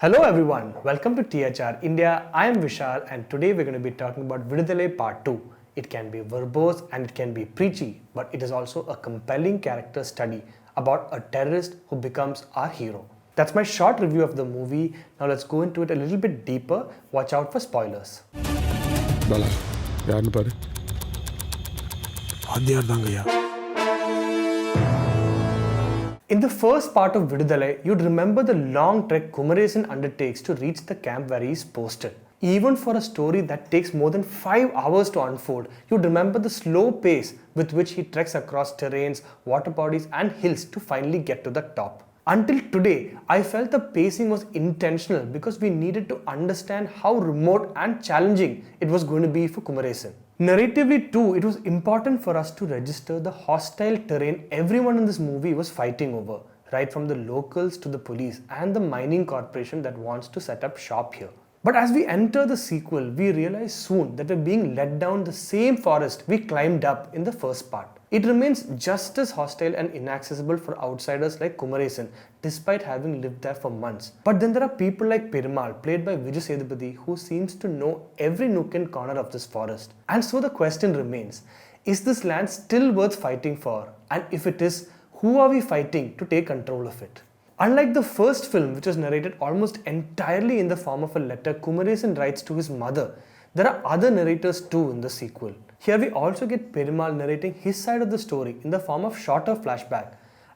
Hello everyone, welcome to THR India. I am Vishal and today we're going to be talking about Viduthalai Part 2. It can be verbose and it can be preachy, but it is also a compelling character study about a terrorist who becomes our hero. That's my short review of the movie. Now let's go into it a little bit deeper. Watch out for spoilers. Bala, யாருன்னு பாரு. வாத்தியார் தாங்கய்யா. In the first part of Viduthalai, you'd remember the long trek Kumaresan undertakes to reach the camp where he is posted. Even for a story that takes more than 5 hours to unfold, you'd remember the slow pace with which he treks across terrains, water bodies and hills to finally get to the top. Until today, I felt the pacing was intentional because we needed to understand how remote and challenging it was going to be for Kumaresan. Narratively too, it was important for us to register the hostile terrain everyone in this movie was fighting over, right from the locals to the police and the mining corporation that wants to set up shop here. But as we enter the sequel, we realize soon that we're being led down the same forest we climbed up in the first part. It remains just as hostile and inaccessible for outsiders like Kumaresan, despite having lived there for months. But then there are people like Perumal, played by Vijay Sethupathi, who seems to know every nook and corner of this forest. And so the question remains, is this land still worth fighting for? And if it is, who are we fighting to take control of it? Unlike the first film, which was narrated almost entirely in the form of a letter Kumaresan writes to his mother, there are other narrators too in the sequel. Here we also get Perumal narrating his side of the story in the form of shorter flashback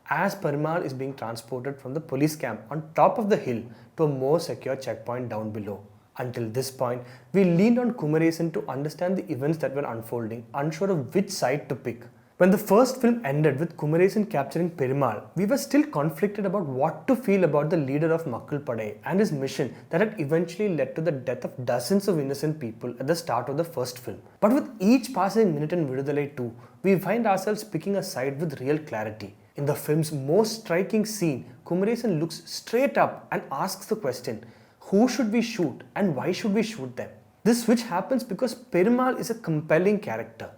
as Perumal is being transported from the police camp on top of the hill to a more secure checkpoint down below. Until this point, we leaned on Kumaresan to understand the events that were unfolding, unsure of which side to pick. When the first film ended with Kumaresan capturing Perumal, we were still conflicted about what to feel about the leader of Makkal Padai and his mission that had eventually led to the death of dozens of innocent people at the start of the first film. But with each passing minute in Viduthalai 2, we find ourselves picking a side with real clarity. In the film's most striking scene, Kumaresan looks straight up and asks the question, who should we shoot and why should we shoot them? This switch happens because Perumal is a compelling character.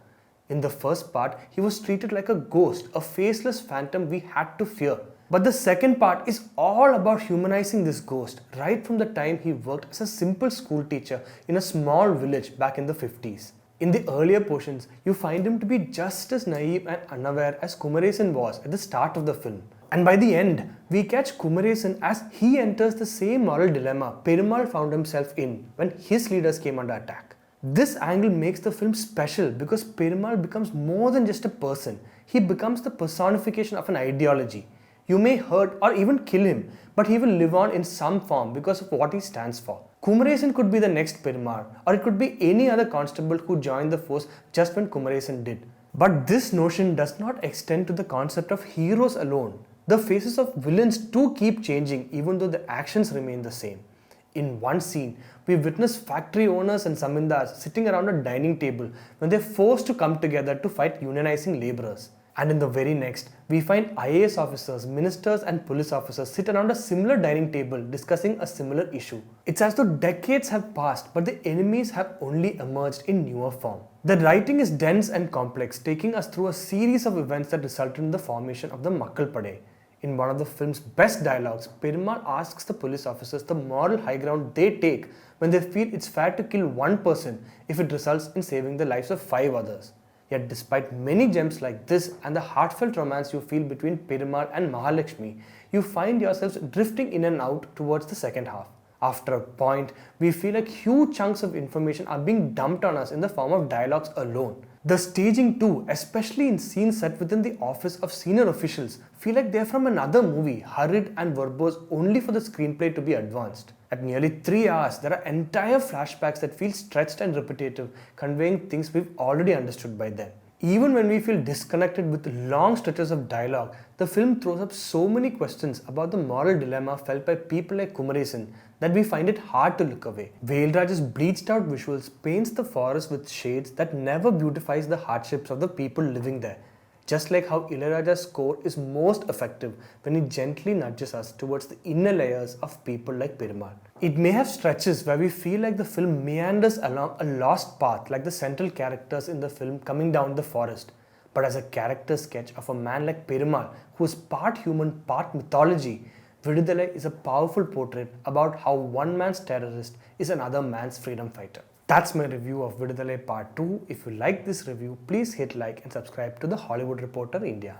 In the first part, he was treated like a ghost, a faceless phantom we had to fear. But the second part is all about humanizing this ghost, right from the time he worked as a simple school teacher in a small village back in the 50s. In the earlier portions, you find him to be just as naive and unaware as Kumaresan was at the start of the film. And by the end, we catch Kumaresan as he enters the same moral dilemma Perumal found himself in when his leaders came under attack. This angle makes the film special because Perumal becomes more than just a person. He becomes the personification of an ideology. You may hurt or even kill him, but he will live on in some form because of what he stands for. Kumaresan could be the next Perumal, or it could be any other constable who joined the force just when Kumaresan did. But this notion does not extend to the concept of heroes alone. The faces of villains too keep changing even though the actions remain the same. In one scene, we witness factory owners and zamindars sitting around a dining table when they're forced to come together to fight unionizing laborers. And in the very next, we find IAS officers, ministers and police officers sit around a similar dining table discussing a similar issue. It's as though decades have passed, but the enemies have only emerged in newer form. The writing is dense and complex, taking us through a series of events that resulted in the formation of the Makkal Padai. In one of the film's best dialogues, Perumal asks the police officers the moral high ground they take when they feel it's fair to kill one person if it results in saving the lives of 5 others. Yet despite many gems like this and the heartfelt romance you feel between Perumal and Mahalakshmi, you find yourselves drifting in and out towards the second half. After a point, we feel like huge chunks of information are being dumped on us in the form of dialogues alone. The staging too, especially in scenes set within the office of senior officials, feel like they're from another movie, hurried and verbose only for the screenplay to be advanced. At nearly 3 hours, there are entire flashbacks that feel stretched and repetitive, conveying things we've already understood by then. Even when we feel disconnected with long stretches of dialogue, the film throws up so many questions about the moral dilemma felt by people like Kumaresan that we find it hard to look away. Velraj's bleached out visuals paints the forest with shades that never beautifies the hardships of the people living there. Just like how Ilayaraja's score is most effective when he gently nudges us towards the inner layers of people like Perumal. It may have stretches where we feel like the film meanders along a lost path like the central characters in the film coming down the forest. But as a character sketch of a man like Perumal who is part human, part mythology, Viduthalai is a powerful portrait about how one man's terrorist is another man's freedom fighter. That's my review of Viduthalai Part 2. If you like this review, please hit like and subscribe to the Hollywood Reporter India.